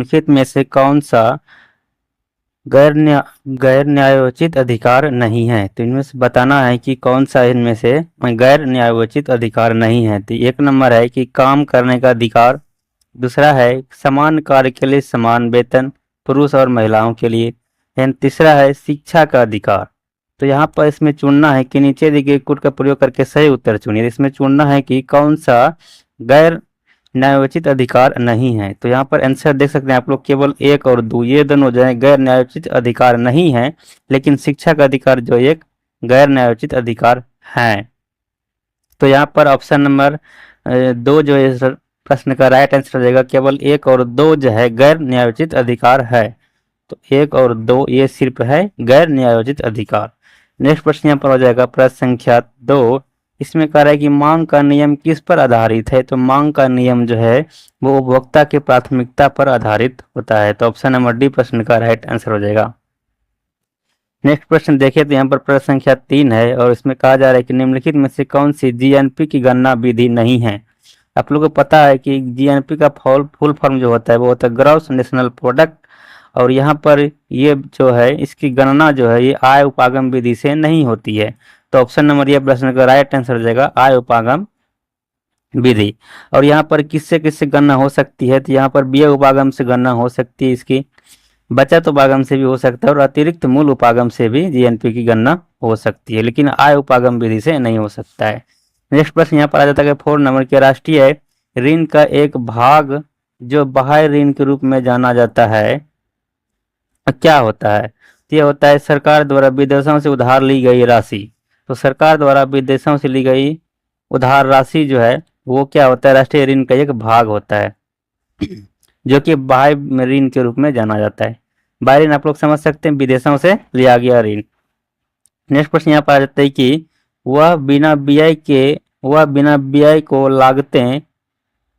निम्नलिखित में से कौन सा गैर न्यायोचित अधिकार नहीं है। तो इनमें से बताना है कि कौन सा इनमें से गैर न्यायोचित अधिकार नहीं है। तो एक नंबर है कि काम करने का अधिकार, दूसरा है समान कार्य के लिए समान वेतन पुरुष और महिलाओं के लिए, एंड तीसरा है शिक्षा का अधिकार। तो यहाँ पर इसमें चुनना है कि नीचे दिए गए कोड का प्रयोग करके सही उत्तर चुनिए। इसमें चुनना है कि कौन सा गैर न्यायोचित अधिकार नहीं है। तो यहाँ पर आंसर देख सकते हैं आप लोग, केवल 1 और 2 ये दोनों जो है गैर न्यायोचित अधिकार नहीं है, लेकिन शिक्षा का अधिकार जो एक गैर न्यायोचित अधिकार है। तो यहाँ पर ऑप्शन नंबर 2 जो है प्रश्न का राइट आंसर हो जाएगा। केवल 1 और 2 जो है गैर न्यायोचित अधिकार है। तो 1 और 2 ये सिर्फ है गैर न्यायोचित अधिकार। नेक्स्ट प्रश्न यहाँ पर हो जाएगा प्रश्न संख्या 2। इसमें कह रहा है कि मांग का नियम किस पर आधारित है। तो मांग का नियम जो है वो उपभोक्ता की प्राथमिकता पर आधारित होता है। तो ऑप्शन नंबर डी प्रश्न का राइट आंसर हो जाएगा। नेक्स्ट प्रश्न देखिए, तो यहाँ पर प्रश्न संख्या 3 है और इसमें कहा जा रहा है कि निम्नलिखित में से कौन सी जीएनपी की गणना विधि नहीं है। आप लोगों को पता है कि जीएनपी का फुल फॉर्म जो होता है वो होता है ग्रॉस नेशनल प्रोडक्ट, और यहाँ पर ये जो है इसकी गणना जो है ये आय उपागम विधि से नहीं होती है। तो ऑप्शन नंबर ये प्रश्न का राइट आंसर हो जाएगा आय उपागम विधि। और यहाँ पर किससे किससे गणना हो सकती है। तो यहाँ पर व्यय उपागम से गणना हो सकती है, इसकी बचत उपागम से भी हो सकता है, और अतिरिक्त मूल उपागम से भी जीएनपी की गणना हो सकती है, लेकिन आय उपागम विधि से नहीं हो सकता है। नेक्स्ट प्रश्न यहाँ पर आ जाता है 4 नंबर के, राष्ट्रीय ऋण का एक भाग जो बाह्य ऋण के रूप में जाना जाता है क्या होता है। तो ये होता है सरकार द्वारा विदेशों से उधार ली गई राशि। तो सरकार द्वारा विदेशों से ली गई उधार राशि जो है वो क्या होता है, राष्ट्रीय ऋण का एक भाग होता है, जो कि बाह्य ऋण के रूप में जाना जाता है। बाह्य ऋण आप लोग समझ सकते हैं, विदेशों से लिया गया ऋण। नेक्स्ट प्रश्न यहाँ पर आ जाता है कि वह बिना व्यय को लागतें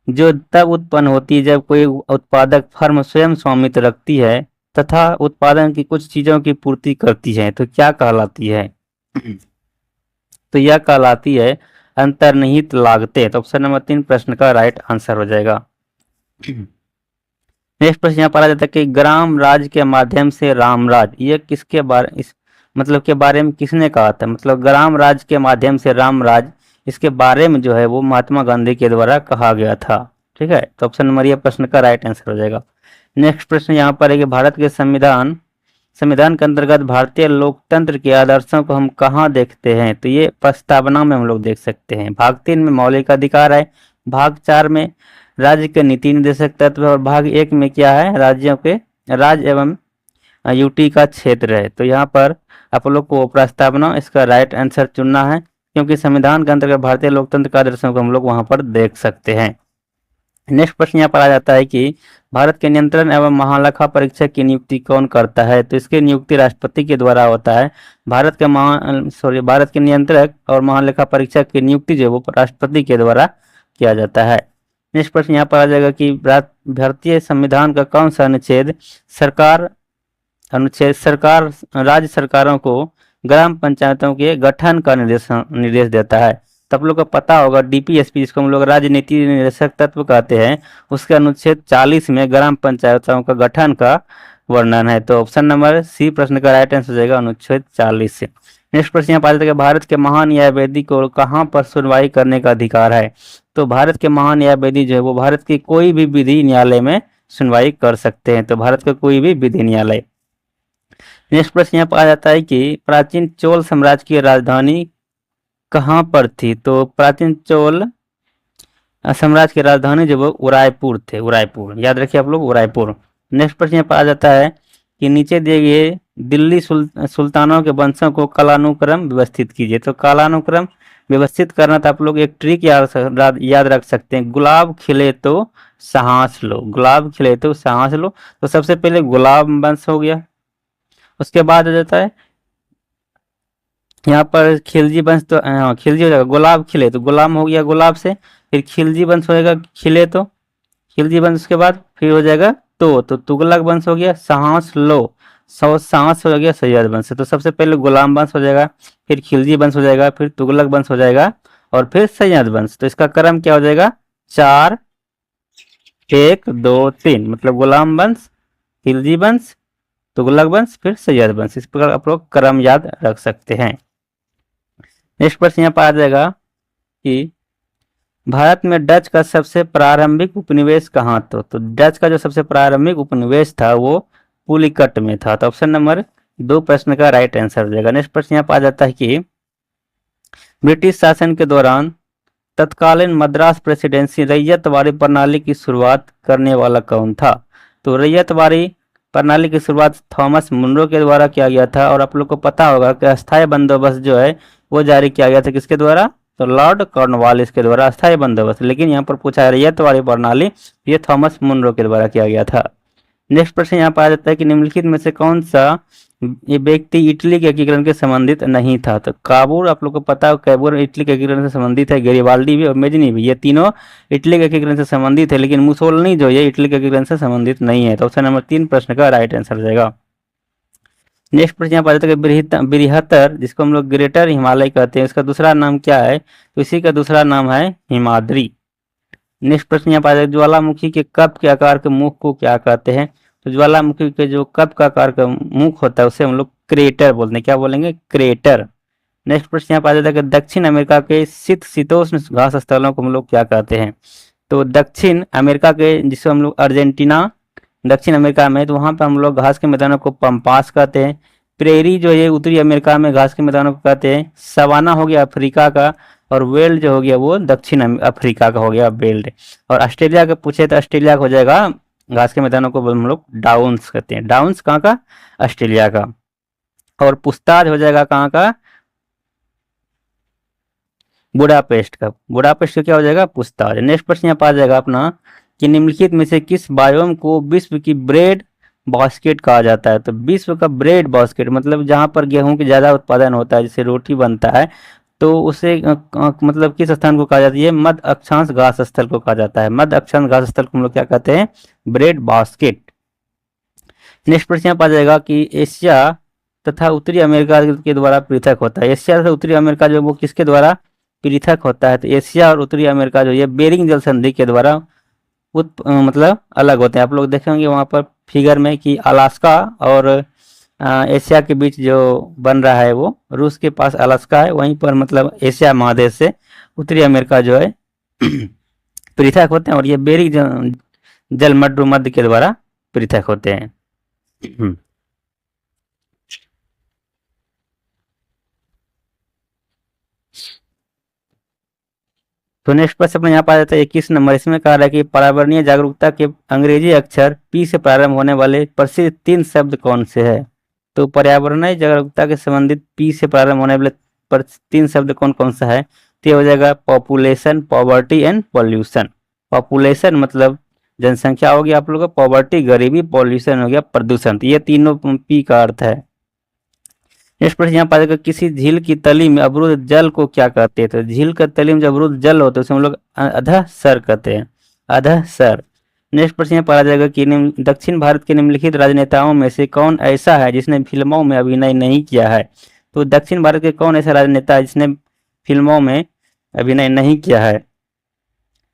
जो तब उत्पन्न होती है जब कोई उत्पादक फर्म स्वयं स्वामित्व रखती है तथा उत्पादन की कुछ चीजों की पूर्ति करती है, तो क्या कहलाती है। तो यह कहलाती है अंतर्निहित लागतें। तो ऑप्शन नंबर 3 प्रश्न का राइट आंसर हो जाएगा। नेक्स्ट प्रश्न यहाँ पर आ जाता है कि ग्राम राज के माध्यम से राम राज, ये किसके बारे इस मतलब के बारे में किसने कहा था। मतलब ग्राम राज के माध्यम से राम राज, इसके बारे में जो है वो महात्मा गांधी के द्वारा कहा गया था। ठीक है, तो ऑप्शन नंबर ये प्रश्न का राइट आंसर हो जाएगा। नेक्स्ट प्रश्न यहाँ पर है कि भारत के संविधान के अंतर्गत भारतीय लोकतंत्र के आदर्शों को हम कहाँ देखते हैं। तो ये प्रस्तावना में हम लोग देख सकते हैं। भाग 3 में मौलिक अधिकार है, भाग 4 में राज्य के नीति निर्देशक तत्व, और भाग 1 में क्या है, राज्यों के राज्य एवं यूटी का क्षेत्र है। तो यहाँ पर आप लोग को प्रस्तावना इसका राइट आंसर चुनना है, क्योंकि संविधान के अंतर्गत भारतीय लोकतंत्र के आदर्शों को हम लोग वहां पर देख सकते हैं। नेक्स्ट प्रश्न यहाँ पर आ जाता है कि भारत के नियंत्रण एवं महालेखा परीक्षक की नियुक्ति कौन करता है। तो इसकी नियुक्ति राष्ट्रपति के द्वारा होता है। भारत के नियंत्रक और महालेखा परीक्षक की नियुक्ति जो वो राष्ट्रपति के द्वारा किया जाता है। नेक्स्ट प्रश्न यहाँ पर आ जाएगा कि भारतीय संविधान का कौन सा अनुच्छेद सरकार राज्य सरकारों को ग्राम पंचायतों के गठन का निर्देश देता है। तो आप लोग को पता होगा डीपीएसपी, जिसको हम लोग राजनीति निर्देशक तत्व कहते हैं, उसके अनुच्छेद 40 में ग्राम पंचायतों का गठन का वर्णन है। तो ऑप्शन नंबर सी प्रश्न का राइट आंसर हो जाएगा अनुच्छेद 40 से। नेक्स्ट प्रश्न यहाँ पाया जाता है कि भारत के महान न्यायवेदी को कहाँ पर सुनवाई करने का अधिकार है। तो भारत के महान न्यायवेदी जो है वो भारत के कोई भी विधि न्यायालय में सुनवाई कर सकते हैं। तो भारत का कोई भी विधि न्यायालय। नेक्स्ट प्रश्न यहाँ पर आ जाता है कि प्राचीन चोल साम्राज्य की राजधानी कहाँ पर थी। तो प्राचीन चोल साम्राज्य की राजधानी जो वो उदयपुर थे, उदयपुर, याद रखिए आप लोग, उदयपुर। नेक्स्ट प्रश्न यहाँ पर आ जाता है कि नीचे दिए गए दिल्ली सुल्तानों के वंशों को कालानुक्रम व्यवस्थित कीजिए। तो कालानुक्रम व्यवस्थित करना तो आप लोग एक ट्रिक याद रख सकते हैं, गुलाब खिले तो सांस लो, गुलाब खिले तो सांस लो। तो सबसे पहले गुलाब वंश हो गया, उसके बाद हो जाता है यहाँ पर खिलजी वंश, तो खिलजी हो जाएगा, गुलाब खिले तो गुलाम हो गया गुलाब से, फिर खिलजी वंश हो जाएगा, खिले तो खिलजी वंश, उसके बाद फिर हो जाएगा तो तुगलक वंश हो गया, सांस लो, सांस हो गया सैयद वंश। तो सबसे पहले गुलाम वंश हो जाएगा, फिर खिलजी वंश हो जाएगा, फिर तुगलक वंश हो जाएगा, और फिर सैयद वंश। तो इसका क्रम क्या हो जाएगा, 4 1 2 3 मतलब गुलाम वंश, खिलजी वंश, तुगलक वंश, फिर सैयद वंश। इस प्रकार आप लोग क्रम याद रख सकते हैं। नेक्स्ट प्रश्न यहाँ पर आ जाएगा कि भारत में डच का सबसे प्रारंभिक उपनिवेश कहाँ था। तो डच का जो सबसे प्रारंभिक उपनिवेश था वो पुलिकट में था। तो ऑप्शन नंबर 2 प्रश्न का राइट आंसर हो जाएगा। नेक्स्ट प्रश्न यहाँ पर आ जाता है कि ब्रिटिश शासन के दौरान तत्कालीन मद्रास प्रेसिडेंसी रैयतवाड़ी प्रणाली की शुरुआत करने वाला कौन था। तो रैयतवाड़ी प्रणाली की शुरुआत थॉमस मुनरो के द्वारा किया गया था। और आप लोग को पता होगा कि अस्थायी बंदोबस्त जो है वो जारी किया गया था किसके द्वारा, तो लॉर्ड कॉर्नवालिस के द्वारा अस्थायी बंदोबस्त। लेकिन यहाँ पर पूछा है रैयतवाड़ी प्रणाली, ये थॉमस मुनरो के द्वारा किया गया था। नेक्स्ट प्रश्न यहाँ पर आ जाता है कि निम्नलिखित में से कौन सा ये व्यक्ति इटली के एकीकरण के संबंधित नहीं था। तो काबूल आप लोग को पता है, काबूल इटली के एकीकरण से संबंधित है। गैरिबाल्डी भी और मेजनी भी, ये तीनों इटली के एकीकरण से संबंधित है। लेकिन मुसोलिनी जो है इटली के एकीकरण से संबंधित नहीं है। तो ऑप्शन नंबर 3 प्रश्न का राइट आंसर हो जाएगा। नेक्स्ट प्रश्न यहाँ पर आ जाता है कि बृहत्तर, जिसको हम लोग ग्रेटर हिमालय कहते हैं, इसका दूसरा नाम क्या है। तो इसी का दूसरा नाम है हिमाद्री। नेक्स्ट प्रश्न यहाँ पर आ जाएगा ज्वालामुखी के कप के आकार के मुख को क्या कहते हैं। तो ज्वालामुखी के जो कप का आकार का मुख होता है उसे हम लोग क्रेटर बोलते हैं। क्या बोलेंगे, क्रेटर। नेक्स्ट प्रश्न यहाँ पर आ जाता है कि दक्षिण अमेरिका के शीतोष्ण घास स्थलों को हम लोग क्या कहते हैं। तो दक्षिण अमेरिका के, जिसको हम लोग अर्जेंटीना दक्षिण अमेरिका में, तो वहाँ पे हम लोग घास के मैदानों को पम्पास कहते हैं। प्रेरी जो है उत्तरी अमेरिका में घास के मैदानों को कहते हैं। सवाना हो गया अफ्रीका का, और वेल्ड जो हो गया वो दक्षिण अफ्रीका का हो गया वेल्ड। और ऑस्ट्रेलिया का पूछे तो ऑस्ट्रेलिया का हो जाएगा, घास के मैदानों को हम लोग डाउन्स कहते हैं। डाउन्स कहाँ का, ऑस्ट्रेलिया का। और पुस्ताज हो जाएगा कहाँ का, बुडापेस्ट का। बुडापेस्ट का क्या हो जाएगा, पुस्ताज। नेक्स्ट प्रश्न यहाँ पा जाएगा अपना कि निम्नलिखित में से किस बायोम को विश्व की ब्रेड बास्केट कहा जाता है। तो विश्व का ब्रेड बास्केट मतलब जहाँ पर गेहूं की ज्यादा उत्पादन होता है, जैसे रोटी बनता है, तो उसे मतलब किस स्थान को कहा जाता है, ये मध्य अक्षांश घास स्थल को कहा जाता है। मध्य अक्षांश घास स्थल को हम लोग क्या कहते हैं, ब्रेड बास्केट। नेक्स्ट प्रश्न यहाँ पा जाएगा कि एशिया तथा उत्तरी अमेरिका के द्वारा पृथक होता है। एशिया तथा उत्तरी अमेरिका जो वो किसके द्वारा पृथक होता है। तो एशिया और उत्तरी अमेरिका जो ये बेरिंग जल संधि के द्वारा मतलब अलग होते हैं। आप लोग देखेंगे वहां पर फिगर में कि अलास्का और एशिया के बीच जो बन रहा है वो रूस के पास अलास्का है, वहीं पर मतलब एशिया महादेश से उत्तरी अमेरिका जो है पृथक होते हैं। और ये बेरिंग जल मध्य के द्वारा पृथक होते हैं। तो नेक्स्ट प्रश्न अपने यहाँ पर आ जाता है 21 नंबर। इसमें कहा रहा है कि पर्यावरणीय जागरूकता के अंग्रेजी अक्षर पी से प्रारंभ होने वाले प्रसिद्ध 3 शब्द कौन से है। तो पर्यावरणीय जागरूकता के संबंधित पी से प्रारंभ होने वाले 3 शब्द कौन कौन सा है। तो हो जाएगा population, poverty and pollution. Population मतलब जनसंख्या हो गया आप लोग का, पॉवर्टी गरीबी, पॉल्यूशन हो गया प्रदूषण। तो ये तीनों पी का अर्थ है। नेक्स्ट प्रश्न यहाँ पाएगा किसी झील की तली में अवरुद्ध जल को क्या कहते हैं। तो झील का तली में जो अवरुद्ध जल होता है उसे हम लोग अधःसर कहते हैं, अधःसर। नेक्स्ट प्रश्न यहाँ पढ़ा जाएगा कि दक्षिण भारत के निम्नलिखित राजनेताओं में से कौन ऐसा है जिसने फिल्मों में अभिनय नहीं किया है। तो दक्षिण भारत के कौन ऐसा राजनेता है जिसने फिल्मों में अभिनय नहीं किया है।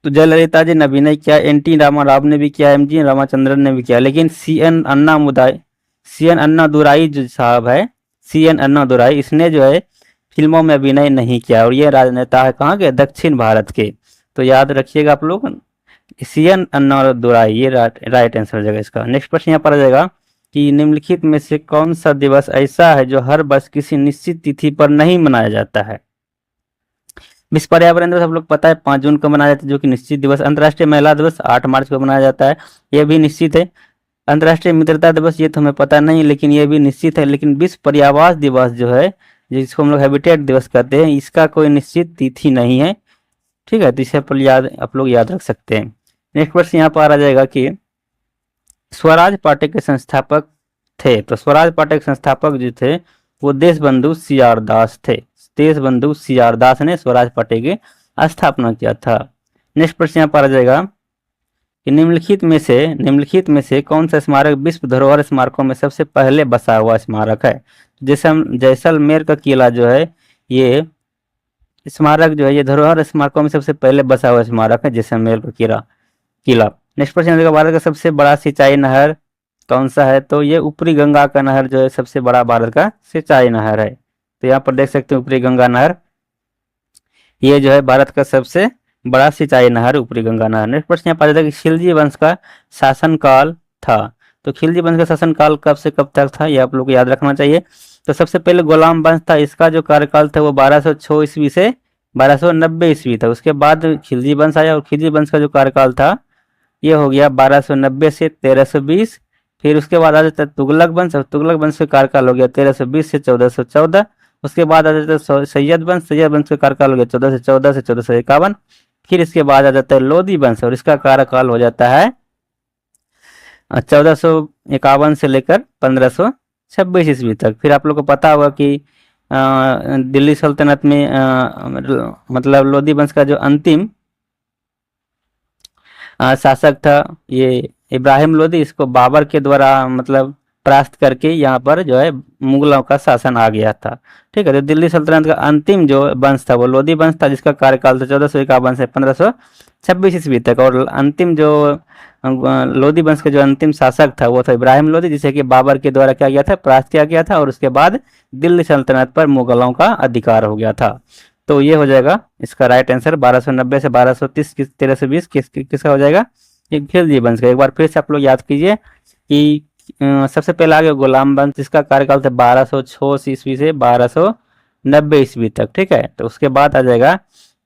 तो जयललिता जी ने अभिनय किया, एन.टी. रामाराव ने भी किया, एम.जी. रामचंद्रन ने भी किया। लेकिन सी.एन. अन्नादुराई जो साहब है, सी.एन. अन्नादुराई, इसने जो है फिल्मों में अभिनय नहीं किया। और ये राजनेता है कहाँ के, दक्षिण भारत के। तो याद रखिएगा आप लोग, सी.एन. अन्नादुराई ये राइट आंसर हो जाएगा इसका। नेक्स्ट प्रश्न यहाँ पर आ जाएगा कि निम्नलिखित में से कौन सा दिवस ऐसा है जो हर वर्ष किसी निश्चित तिथि पर नहीं मनाया जाता है। विश्व पर्यावरण दिवस आप लोग पता है 5 जून को मनाया जाता है, जो कि निश्चित दिवस। अंतर्राष्ट्रीय महिला दिवस 8 मार्च को मनाया जाता है, यह भी निश्चित है। अंतर्राष्ट्रीय मित्रता दिवस ये तो हमें पता नहीं, लेकिन ये भी निश्चित है। लेकिन विश्व पर्यावरण दिवस जो है, जिसको हम लोग हैबिटेट दिवस कहते हैं, इसका कोई निश्चित तिथि नहीं है। ठीक है, तो इसे आप लोग याद रख सकते हैं। नेक्स्ट प्रश्न यहाँ पर आ जाएगा कि स्वराज पार्टी के संस्थापक थे। तो स्वराज पार्टी के संस्थापक जो थे वो देशबंधु सी.आर. दास थे। देशबंधु सी.आर. दास ने स्वराज पार्टी की स्थापना किया था। नेक्स्ट प्रश्न यहाँ पर आ जाएगा कि निम्नलिखित में से कौन सा स्मारक विश्व धरोहर स्मारकों में सबसे पहले बसा हुआ स्मारक है। जैसलमेर का किला जो है, ये स्मारक जो है ये धरोहर स्मारकों में सबसे पहले बसा हुआ स्मारक है, जैसलमेर का किला। नेक्स्ट प्रश्न है, भारत का सबसे बड़ा सिंचाई नहर कौन सा है? तो ये ऊपरी गंगा का नहर जो है सबसे बड़ा भारत का सिंचाई नहर है। तो यहाँ पर देख सकते हैं ऊपरी गंगा नहर, ये जो है भारत का सबसे बड़ा सिंचाई नहर ऊपरी गंगा नहर। नेक्स्ट प्रश्न यहाँ पर कि खिलजी वंश का शासनकाल था। तो खिलजी वंश का शासनकाल कब से कब तक था, ये आप लोग को याद रखना चाहिए। तो सबसे पहले गुलाम वंश था, इसका जो कार्यकाल था वो 1206 ईस्वी से 1290 ईस्वी था। उसके बाद खिलजी वंश आया और खिलजी वंश का जो कार्यकाल था ये हो गया 1290 से 1320। फिर उसके बाद आ जाता है तुगलक वंश, और तुगलक वंश का कार्यकाल हो गया 1320 से 1414। उसके बाद आ जाता है सैयद वंश, सैयद वंश का कार्यकाल हो गया 1414 से 1451। फिर इसके बाद आ जाता है लोधी वंश और इसका कार्यकाल हो जाता है 1451 से लेकर 1526 ईस्वी तक। फिर आप लोग को पता होगा कि दिल्ली सल्तनत में मतलब लोधी वंश का जो अंतिम शासक था ये इब्राहिम लोधी, इसको बाबर के द्वारा मतलब परास्त करके यहाँ पर जो है मुगलों का शासन आ गया था। ठीक है, तो दिल्ली सल्तनत का अंतिम जो वंश था वो लोधी वंश था, जिसका कार्यकाल था 1451 से 1526 ईस्वी तक। और अंतिम जो लोधी वंश का जो अंतिम शासक था वो था इब्राहिम लोधी, जिसे कि बाबर के द्वारा क्या गया था, परास्त किया गया था। और उसके बाद दिल्ली सल्तनत पर मुगलों का अधिकार हो गया था। तो ये हो जाएगा इसका राइट आंसर 1290 से 1230 1320 किसका हो जाएगा, ये खिलजी वंश का। एक बार फिर से आप लोग याद कीजिए कि सबसे पहले आ गया गुलाम वंश, जिसका कार्यकाल था 1206 ईस्वी से 1290 ईस्वी तक। ठीक है, तो उसके बाद आ जाएगा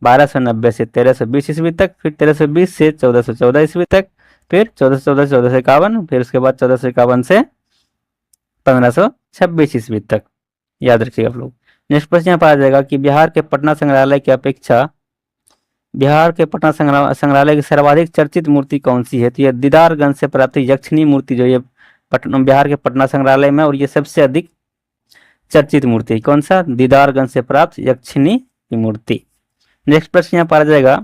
1290 से 1320 ईस्वी तक, फिर 1320 से 1414 ईस्वी तक, फिर 1414 से 1451, फिर उसके बाद 1451 से 1526 ईस्वी तक। याद रखिएगा आप लोग। नेक्स्ट प्रश्न यहाँ पर आ जाएगा कि बिहार के पटना संग्रहालय की अपेक्षा बिहार के पटना संग्रहालय की सर्वाधिक चर्चित मूर्ति कौन सी है? तो यह दीदारगंज से प्राप्त यक्षिणी मूर्ति जो ये बिहार के पटना संग्रहालय में, और ये सबसे अधिक चर्चित मूर्ति कौन सा, दीदारगंज से प्राप्त यक्षिणी की मूर्ति। नेक्स्ट प्रश्न यहाँ पर आ जाएगा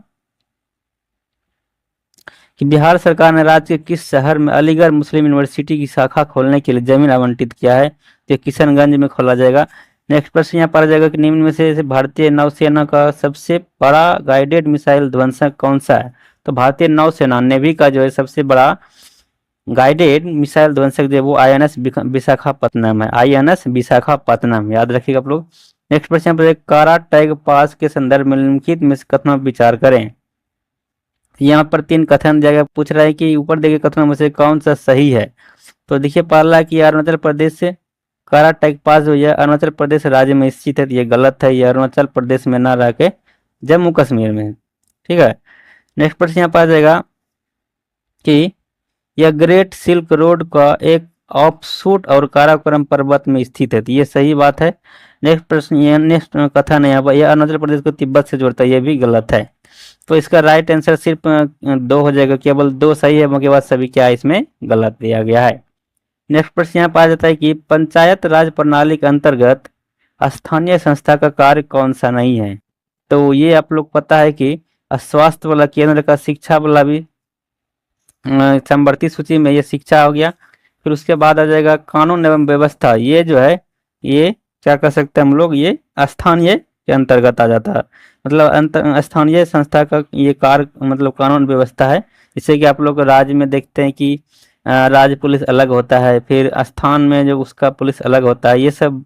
कि बिहार सरकार ने राज्य के किस शहर में अलीगढ़ मुस्लिम यूनिवर्सिटी की शाखा खोलने के लिए जमीन आवंटित किया है? तो किशनगंज में खोला जाएगा। नेक्स्ट प्रश्न यहाँ पर आ जाएगा कि निम्न में से भारतीय नौसेना का सबसे बड़ा गाइडेड मिसाइल ध्वंसक कौन सा है? तो भारतीय नौसेना नेवी का जो है सबसे बड़ा गाइडेड मिसाइल ध्वंसक जो है वो INS विशाखापत्तनम है, INS विशाखापत्तनम। याद रखिएगा आप लोग। नेक्स्ट प्रश्न पर कारा टैग पास के संदर्भ में निम्नलिखित में से कथनों पर विचार करें। यहाँ पर 3 कथन जगह पूछ रहा है कि ऊपर देखे कथनों में से कौन सा सही है। तो देखिए पहला कि अरुणाचल प्रदेश से कारा टैग पास जो है अरुणाचल प्रदेश राज्य में स्थित है, ये गलत है, ये अरुणाचल प्रदेश में ना रह के जम्मू कश्मीर में है। ठीक है, नेक्स्ट प्रश्न यहाँ पर आ जाएगा कि यह ग्रेट सिल्क रोड का एक ऑफशूट और काराकोरम पर्वत में स्थित है, तो ये सही बात है। नेक्स्ट प्रश्न, ये नेक्स्ट कथन है यहाँ पर, यह अरुणाचल प्रदेश को तिब्बत से जोड़ता है, ये भी गलत है। तो इसका राइट आंसर सिर्फ 2 हो जाएगा, केवल 2 सही है, बाकी बाद सभी क्या इसमें गलत दिया गया है। नेक्स्ट प्रश्न यहाँ पर आ जाता है कि पंचायत राज प्रणाली के अंतर्गत स्थानीय संस्था का कार्य कौन सा नहीं है? तो ये आप लोग पता है कि स्वास्थ्य वाला केंद्र का, शिक्षा वाला भी संवर्ती सूची में ये शिक्षा हो गया। फिर उसके बाद आ जाएगा कानून एवं व्यवस्था, ये जो है ये क्या कर सकते हैं हम लोग, ये स्थानीय के अंतर्गत आ जाता है। मतलब स्थानीय संस्था का ये कार्य मतलब कानून व्यवस्था है। जैसे कि आप लोग राज्य में देखते हैं कि राज्य पुलिस अलग होता है, फिर स्थान में जो उसका पुलिस अलग होता है, ये सब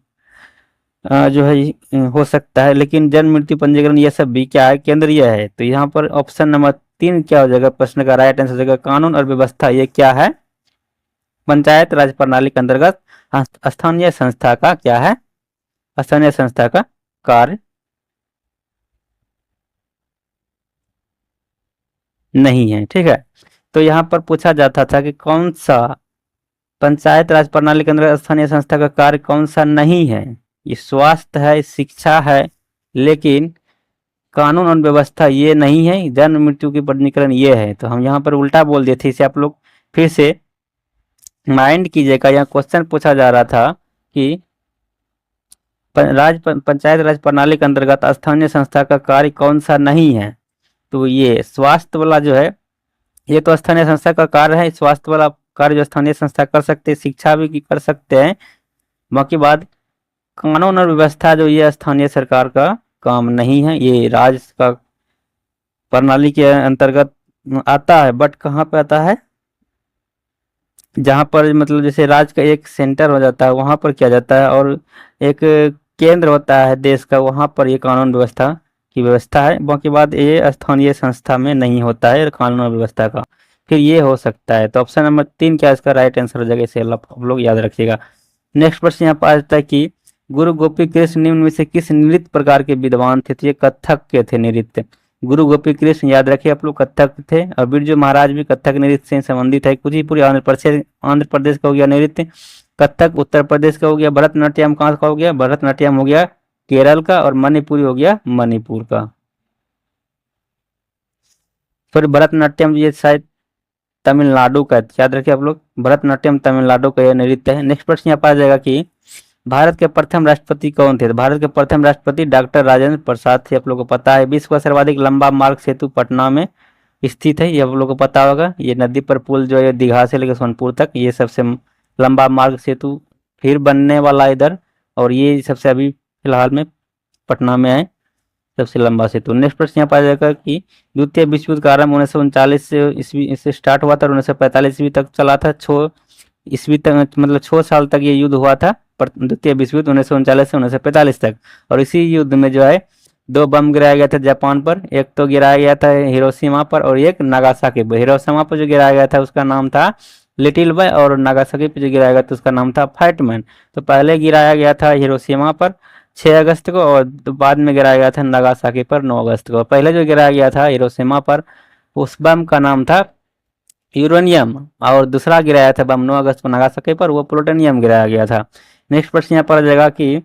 जो है हो सकता है। लेकिन जन्म मृत्यु पंजीकरण ये सब भी क्या है, केंद्रीय है। तो यहाँ पर ऑप्शन नंबर 3 क्या हो जाएगा, प्रश्न का राइट आंसर हो जाएगा कानून और व्यवस्था। ये क्या है, पंचायत राज प्रणाली के अंतर्गत स्थानीय संस्था का क्या है, स्थानीय संस्था का कार्य नहीं है। ठीक है, तो यहाँ पर पूछा जाता था कि कौन सा पंचायत राज प्रणाली के अंतर्गत स्थानीय संस्था का कार्य कौन सा नहीं है। ये स्वास्थ्य है, शिक्षा है, लेकिन कानून और व्यवस्था ये नहीं है, जन्म मृत्यु की पंजीकरण ये है। तो हम यहाँ पर उल्टा बोल दिए थे, इसे आप लोग फिर से माइंड कीजिएगा। यहाँ क्वेश्चन पूछा जा रहा था कि पंचायत राज प्रणाली के अंतर्गत स्थानीय संस्था का कार्य कौन सा नहीं है। तो ये स्वास्थ्य वाला जो है ये तो स्थानीय संस्था का कार्य है, स्वास्थ्य वाला कार्य जो स्थानीय संस्था कर सकते हैं, शिक्षा भी कर सकते हैं। बाकी बात कानून और व्यवस्था जो ये स्थानीय सरकार का काम नहीं है, ये राज्य का प्रणाली के अंतर्गत आता है, बट कहाँ पे आता है, जहाँ पर मतलब जैसे राज्य का एक सेंटर हो जाता है वहाँ पर किया जाता है, और एक केंद्र होता है देश का, वहाँ पर ये कानून व्यवस्था की व्यवस्था है। बाकी बात ये स्थानीय संस्था में नहीं होता है कानून और व्यवस्था का। फिर ये हो सकता है, तो ऑप्शन नंबर 3 क्या इसका राइट आंसर हो जाएगा, इसे आप लोग याद रखिएगा। नेक्स्ट प्रश्न यहाँ पर आता है कि गुरु गोपी कृष्ण निम्न में से किस नृत्य प्रकार के विद्वान थे, तो ये कथक के थे नृत्य। गुरु गोपी कृष्ण याद रखिए आप लोग, कथक थे, और बिरजू महाराज भी कथक नृत्य से संबंधित है। कुचिपुड़ी आंध्र प्रदेश का हो गया नृत्य, कथक उत्तर प्रदेश का हो गया, भरतनाट्यम कहाँ का हो गया, भरतनाट्यम हो गया केरल का, और मणिपुरी हो गया मणिपुर का। फिर भरतनाट्यम ये शायद तमिलनाडु का, याद रखिए आप लोग, भरतनाट्यम तमिलनाडु का यह नृत्य है। नेक्स्ट प्रश्न यहाँ पर आ जाएगा कि भारत के प्रथम राष्ट्रपति कौन थे, तो भारत के प्रथम राष्ट्रपति डॉक्टर राजेंद्र प्रसाद थे, आप लोगों को पता है। विश्व का सर्वाधिक लंबा मार्ग सेतु पटना में स्थित है, ये आप लोगों को पता होगा। ये नदी पर पुल जो है दीघा से लेकर सोनपुर तक, ये सबसे लंबा मार्ग सेतु फिर बनने वाला इधर, और ये सबसे अभी फिलहाल में पटना में है सबसे लंबा सेतु। नेक्स्ट प्रश्न यहाँ पाया जाएगा कि द्वितीय विश्व युद्ध का आरंभ 1939 से ईस्वी से स्टार्ट हुआ था और 1945 ईस्वी तक चला था। 6 ईस्वी तक मतलब 6 साल तक ये युद्ध हुआ था, द्वितीय विश्व युद्ध 1939 से 1945 तक। और इसी युद्ध में जो है 2 बम गिराया गया था जापान पर, एक तो गिराया गया था हिरोशिमा पर और एक नागासाकी पर। हिरोशिमा पर जो गिराया गया था उसका नाम था लिटिल बॉय, और नागासाकी पर जो गिराया गया था उसका नाम था फाइटमैन। तो पहले गिराया गया था हिरोशिमा पर 6 अगस्त को, और बाद में गिराया गया था नागासाकी पर 9 अगस्त को। पहले जो गिराया गया था हिरोशिमा पर उस बम का नाम था यूरेनियम, और दूसरा गिराया था बम 9 अगस्त को नागासाकी पर, वो प्लूटोनियम गिराया गया था। नेक्स्ट प्रश्न यहाँ पर आ जाएगा कि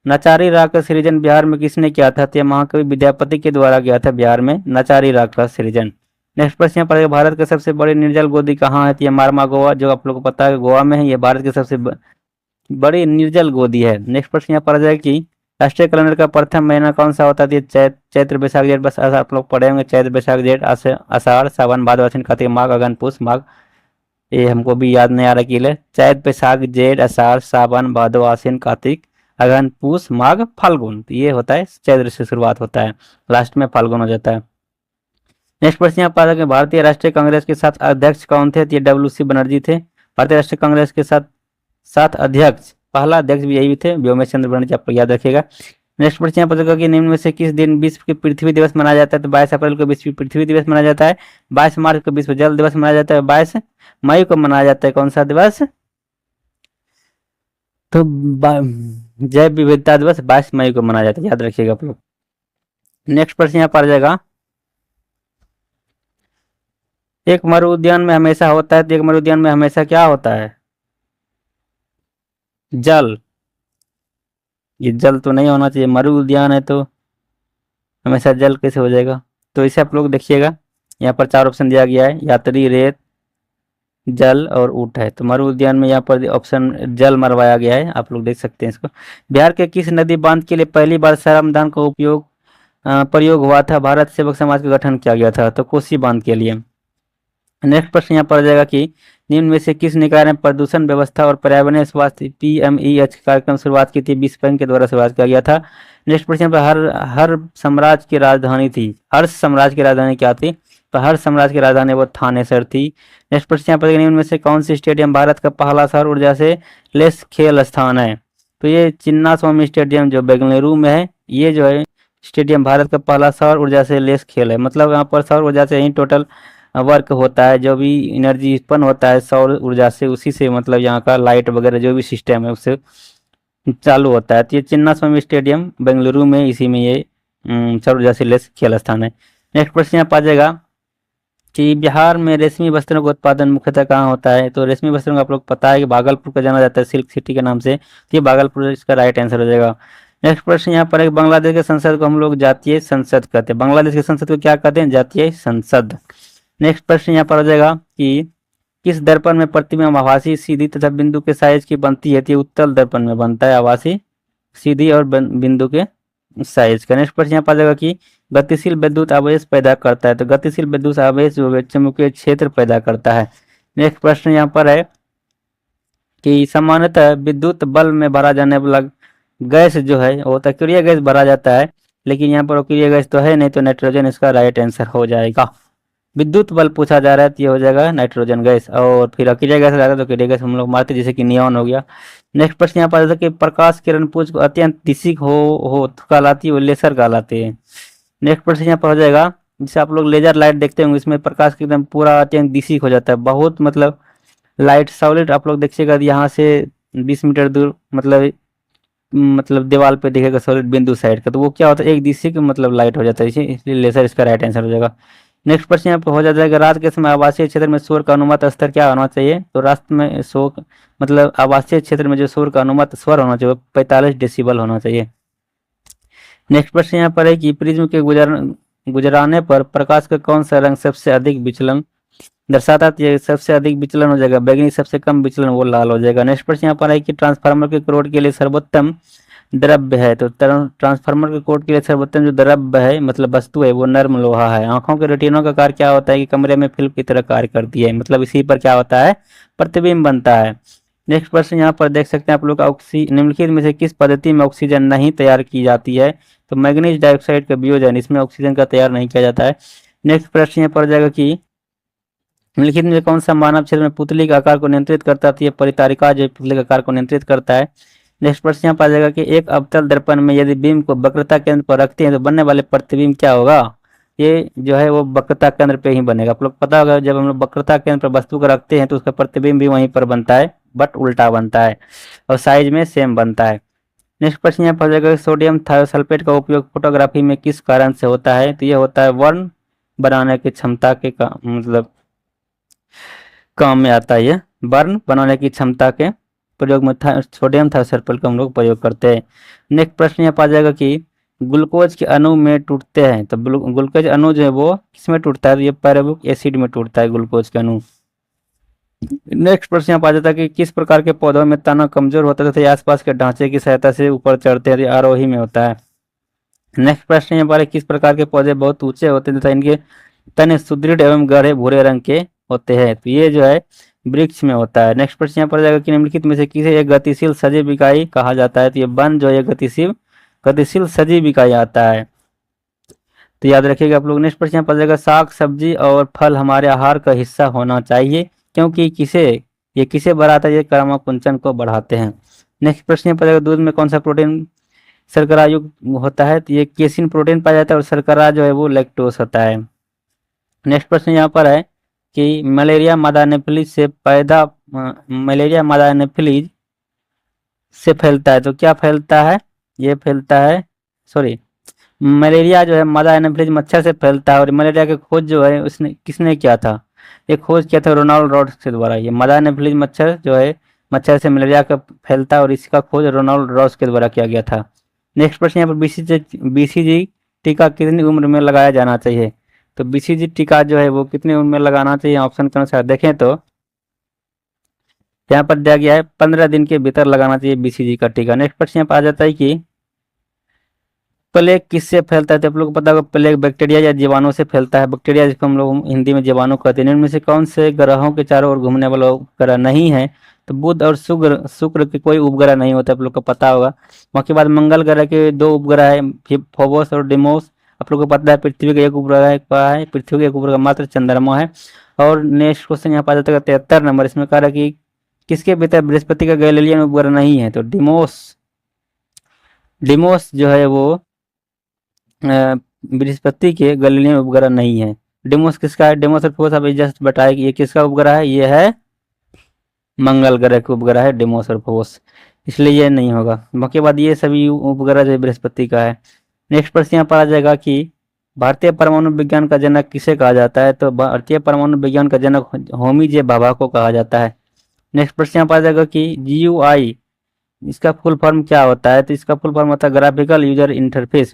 नचारी राग का सृजन बिहार में किसने किया था, तो महाकवि विद्यापति के द्वारा किया था बिहार में नचारी राग का सृजन। नेक्स्ट प्रश्न यहाँ पर भारत के सबसे बड़ी निर्जल गोदी कहाँ है, तो ये मार्मा गोवा, जो आप लोग को पता है गोवा में है, ये भारत की सबसे बड़ी निर्जल गोदी है। नेक्स्ट प्रश्न यहाँ पर आ जाएगा कि राष्ट्रीय कैलेंडर का प्रथम महीना कौन सा होता है, चैत्र बैसाख जेठ, बस आप लोग पढ़े होंगे, चैत्र बैसाख जेठ आषाढ़ सावन भादव आश्विन कार्तिक माघ अगहन पुष माघ। ये हमको भी याद नहीं आ रहा कि चैत्र बैसाख जेठ आषाढ़ सावन भादव आश्विन कार्तिक अगहन पूस माघ फाल्गुन, तो ये होता है चैत्र से शुरुआत होता है, लास्ट में फाल्गुन हो जाता है। नेक्स्ट प्रश्न यहाँ पर कि भारतीय राष्ट्रीय कांग्रेस के साथ अध्यक्ष कौन थे, तो ये WC बनर्जी थे। भारतीय राष्ट्रीय कांग्रेस के साथ अध्यक्ष, पहला अध्यक्ष भी यही थे व्योमेश चंद्र बनर्जी, आप याद रखिएगा। नेक्स्ट प्रश्न यहाँ पर कि निम्न में से किस दिन विश्व के पृथ्वी दिवस मनाया जाता है, तो 22 अप्रैल को विश्व पृथ्वी दिवस मनाया जाता है, 22 मार्च को विश्व जल दिवस मनाया जाता है, 22 मई को मनाया जाता है कौन सा दिवस, तो जैव विविधता दिवस 22 मई को मनाया जाता है, याद रखिएगा आप लोग। नेक्स्ट प्रश्न यहाँ पर आ जाएगा, एक मरु उद्यान में हमेशा होता है, तो एक मरु उद्यान में हमेशा क्या होता है, जल। ये जल तो नहीं होना चाहिए, मरु उद्यान है तो हमेशा जल कैसे हो जाएगा, तो इसे आप लोग देखिएगा, यहाँ पर 4 ऑप्शन दिया गया है, यात्री, रेत, जल और ऊँट है। तो मरु उद्यान में यहाँ पर ऑप्शन जल मरवाया गया है, आप लोग देख सकते हैं इसको। बिहार के किस नदी बांध के लिए पहली बार श्रमदान का प्रयोग हुआ था, भारत सेवक समाज का गठन किया गया था, तो कोसी बांध के लिए। नेक्स्ट प्रश्न यहाँ पर आ जाएगा कि निम्न में से किस निकाय ने प्रदूषण व्यवस्था और पर्यावरणीय स्वास्थ्य PMEH कार्यक्रम शुरुआत की थी, विश्व बैंक के द्वारा शुरुआत किया गया था। नेक्स्ट प्रश्न पर हर साम्राज्य की राजधानी थी, हर्ष साम्राज्य की राजधानी क्या थी, तो हर साम्राज्य की राजधानी वो थानेसर थी। नेक्स्ट प्रश्न यहाँ पर निम्न में से कौन सी स्टेडियम भारत का पहला सौर ऊर्जा से लेस खेल स्थान है, तो ये चिन्ना स्वामी स्टेडियम जो बेंगलुरु में है, ये जो है स्टेडियम भारत का पहला सौर ऊर्जा से लेस खेल है। मतलब यहाँ पर सौर ऊर्जा से ही टोटल वर्क होता है, जो भी एनर्जी उत्पन्न होता है सौर ऊर्जा से, उसी से मतलब यहाँ का लाइट वगैरह जो भी सिस्टम है उससे चालू होता है। तो ये चिन्ना स्वामी स्टेडियम बेंगलुरु में, इसी में ये सौर ऊर्जा से लेस खेल स्थान है। नेक्स्ट प्रश्न यहाँ पा जाएगा कि बिहार में रेशमी वस्त्रों का उत्पादन मुख्यतः कहाँ होता है, तो रेशमी वस्त्रों का आप लोग पता है कि भागलपुर का जाना जाता है सिल्क सिटी के नाम से, तो ये भागलपुर इसका राइट आंसर हो जाएगा। नेक्स्ट प्रश्न यहाँ पर है बांग्लादेश के संसद को हम लोग जातीय संसद कहते हैं, बांग्लादेश के संसद को क्या कहते हैं, जातीय संसद। नेक्स्ट प्रश्न यहाँ पर हो जाएगा कि किस दर्पण में प्रतिबिंब आभासी सीधी तथा बिंदु के साइज की बनती है, तो उत्तल दर्पण में बनता है आभासी सीधी और बिंदु के साइज का। नेक्स्ट प्रश्न यहाँ पर आ जाएगा कि गतिशील विद्युत आवेश पैदा करता है, तो गतिशील विद्युत आवेश जो चुंबकीय क्षेत्र पैदा करता है। नेक्स्ट प्रश्न यहाँ पर है कि सामान्यतः विद्युत बल्ब में भरा जाने वाला गैस जो है वो अक्रिय गैस भरा जाता है, लेकिन यहाँ पर अक्रिय गैस तो है नहीं, तो नाइट्रोजन इसका राइट आंसर हो जाएगा। विद्युत बल्ब पूछा जा रहा है तो ये हो जाएगा नाइट्रोजन गैस। और फिर अकेले गैस रहता है तो अकेले गैस हम लोग मारते हैं, जैसे कि नियॉन हो गया। नेक्स्ट प्रश्न यहाँ पर आता है कि प्रकाश किरण पुंज को अत्यंत तीक्ष्ण हो तो कहलाती है, वो लेसर कहलाते हैं। नेक्स्ट प्रश्न यहाँ पर हो जाएगा, जैसे आप लोग लेजर लाइट देखते होंगे, इसमें प्रकाश की एकदम पूरा अत्यंत तीक्ष्ण हो जाता है, बहुत मतलब लाइट सॉलिड आप लोग देखिएगा यहाँ से 20 मीटर दूर, मतलब दीवार पे दिखेगा सॉलिड बिंदु साइड का, तो वो क्या होता है, एक दिशा का मतलब लाइट हो जाता है, इसलिए लेजर इसका राइट आंसर हो जाएगा। नेक्स्ट प्रश्न यहाँ पर हो जाता है कि रात के समय आवासीय क्षेत्र में शोर का अनुमत स्तर क्या होना चाहिए, तो रात में शोर मतलब आवासीय क्षेत्र में जो शोर का अनुमत स्वर होना चाहिए वो 45 डेसिबल होना चाहिए। नेक्स्ट प्रश्न यहाँ पर है कि प्रिज्म के गुजराने पर प्रकाश का कौन सा रंग सबसे अधिक विचलन दर्शाता है, ये सबसे अधिक विचलन हो जाएगा बैगनी, सबसे कम विचलन वो लाल हो जाएगा। नेक्स्ट प्रश्न यहाँ पर है कि ट्रांसफार्मर के कोड के लिए सर्वोत्तम द्रव्य है, तो ट्रांसफार्मर के कोड के लिए सर्वोत्तम जो द्रव्य है मतलब वस्तु है वो नर्म लोहा है। आंखों के रेटिनों का कार्य क्या होता है कि कमरे में फिल्म की तरह कार्य करती है, मतलब इसी पर क्या होता है, प्रतिबिंब बनता है। नेक्स्ट प्रश्न यहाँ पर देख सकते हैं आप लोग, निम्नलिखित में से किस पद्धति में ऑक्सीजन नहीं तैयार की जाती है, तो मैग्नीज डाइऑक्साइड का वियोजन, इसमें ऑक्सीजन का तैयार नहीं किया जाता है। नेक्स्ट प्रश्न यहाँ पर जाएगा कि निम्नलिखित में कौन सा मानव शरीर में पुतली के आकार को नियंत्रित करता है, तो ये परितारिका जो पुतली के आकार को नियंत्रित करता है। नेक्स्ट प्रश्न यहाँ पर आ जाएगा कि एक अवतल दर्पण में यदि बीम को वक्रता केंद्र पर रखते हैं तो बनने वाले प्रतिबिंब क्या होगा, ये जो है वो वक्रता केंद्र पे ही बनेगा। आप लोग पता होगा जब हम लोग वक्रता केंद्र पर वस्तु को रखते हैं तो उसका प्रतिबिंब भी वहीं पर बनता है, बट उल्टा बनता है और साइज में सेम बनता है। नेक्स्ट प्रश्न यहाँ पर जाएगा सोडियम थायोसल्फेट का उपयोग फोटोग्राफी में किस कारण से होता है, तो ये होता है वर्ण बनाने की क्षमता के मतलब काम में आता है, ये वर्ण बनाने की क्षमता के प्रयोग में सोडियम थायोसल्फेट का हम लोग प्रयोग करते हैं। नेक्स्ट प्रश्न यहाँ पर आ जाएगा कि ग्लूकोज के अणु में टूटते हैं, तो ग्लूकोज अणु जो है वो किसमें टूटता है, तो ये पैराबुक एसिड में टूटता है ग्लूकोज के अणु। नेक्स्ट प्रश्न यहाँ पर आ जाता है कि किस प्रकार के पौधों में तना कमजोर होता है तथा आसपास के ढांचे की सहायता से ऊपर चढ़ते हैं, आरोही में होता है। नेक्स्ट प्रश्न यहाँ पर किस प्रकार के पौधे बहुत ऊंचे होते हैं तथा इनके तने सुदृढ़ एवं गाढ़े भूरे रंग के होते हैं, तो ये जो है वृक्ष में होता है। नेक्स्ट प्रश्न यहाँ पर जाएगा कि निम्नलिखित में से किसे एक गतिशील सजीव इकाई कहा जाता है, तो ये वन जो है गतिशील सजीव इकाई आता है, तो याद रखिएगा आप लोग। नेक्स्ट प्रश्न यहाँ पर जाएगा साग सब्जी और फल हमारे आहार का हिस्सा होना चाहिए क्योंकि ये किसे बढ़ाता है, ये कर्माकुंचन को बढ़ाते हैं। नेक्स्ट प्रश्न यहाँ पर जाएगा दूध में कौन सा प्रोटीन शर्करा युक्त होता है, तो ये केसिन प्रोटीन पाया जाता है और शर्करा जो है वो लैक्टोज होता है। नेक्स्ट प्रश्न यहाँ पर है कि मलेरिया मादा एनोफिलीज से फैलता है, तो क्या फैलता है, ये फैलता है मलेरिया जो है मादा एनोफिलीज मच्छर से फैलता है, और मलेरिया की खोज जो है उसने किसने किया था, ये खोज किया था रोनाल्ड रॉड्स के द्वारा। ये मादा एनोफिलीज मच्छर जो है मच्छर से मलेरिया का फैलता है और इसका खोज रोनाल्ड रॉड्स के द्वारा किया गया था। नेक्स्ट प्रश्न यहाँ पर बीसीजी टीका कितनी उम्र में लगाया जाना चाहिए, तो बीसीजी टीका जो है वो कितनी उम्र में लगाना चाहिए, ऑप्शन के अनुसार देखें तो यहाँ पर दिया गया है 15 दिन के भीतर लगाना चाहिए बीसीजी का टीका। नेक्स्ट प्रश्न यहाँ पर आ जाता है कि प्लेग किससे फैलता है, तो आप लोग को पता होगा प्लेग बैक्टीरिया या जीवाणु से फैलता है, बैक्टीरिया जिसको हम लोग हिंदी में जीवाणु कहते हैं। इनमें से कौन से ग्रहों के चारों ओर घूमने वाला उपग्रह नहीं है, तो बुध और शुक्र के कोई उपग्रह नहीं होता, आप लोग को पता होगा। उसके बाद मंगल ग्रह के 2 उपग्रह है फोबोस और डिमोस, आप लोग को पता है पृथ्वी का एक उपग्रह है, पृथ्वी का एक उपग्रह मात्र चंद्रमा है। और नेक्स्ट क्वेश्चन यहाँ पर आ जाता है 73 नंबर, इसमें कह रहा है कि किसके भीतर बृहस्पति का गैलीलियन उपग्रह नहीं है, तो डिमोस जो है वो बृहस्पति के गैलीलियन उपग्रह नहीं है। डिमोस किसका है, डिमोस और फोबोस अभी जस्ट बताया कि ये किसका उपग्रह है, ये है मंगल ग्रह का उपग्रह है डिमोस और फोबोस, इसलिए ये नहीं होगा। बाकी बाद ये सभी उपग्रह जो बृहस्पति का है। नेक्स्ट प्रश्न यहाँ पर आ जाएगा कि भारतीय परमाणु विज्ञान का जनक किसे कहा जाता है, तो भारतीय परमाणु विज्ञान का जनक होमी जे भाभा को कहा जाता है। नेक्स्ट प्रश्न यहाँ पर आ जाएगा कि GUI इसका फुल फॉर्म क्या होता है, तो इसका फुल फॉर्म होता है ग्राफिकल यूजर इंटरफेस।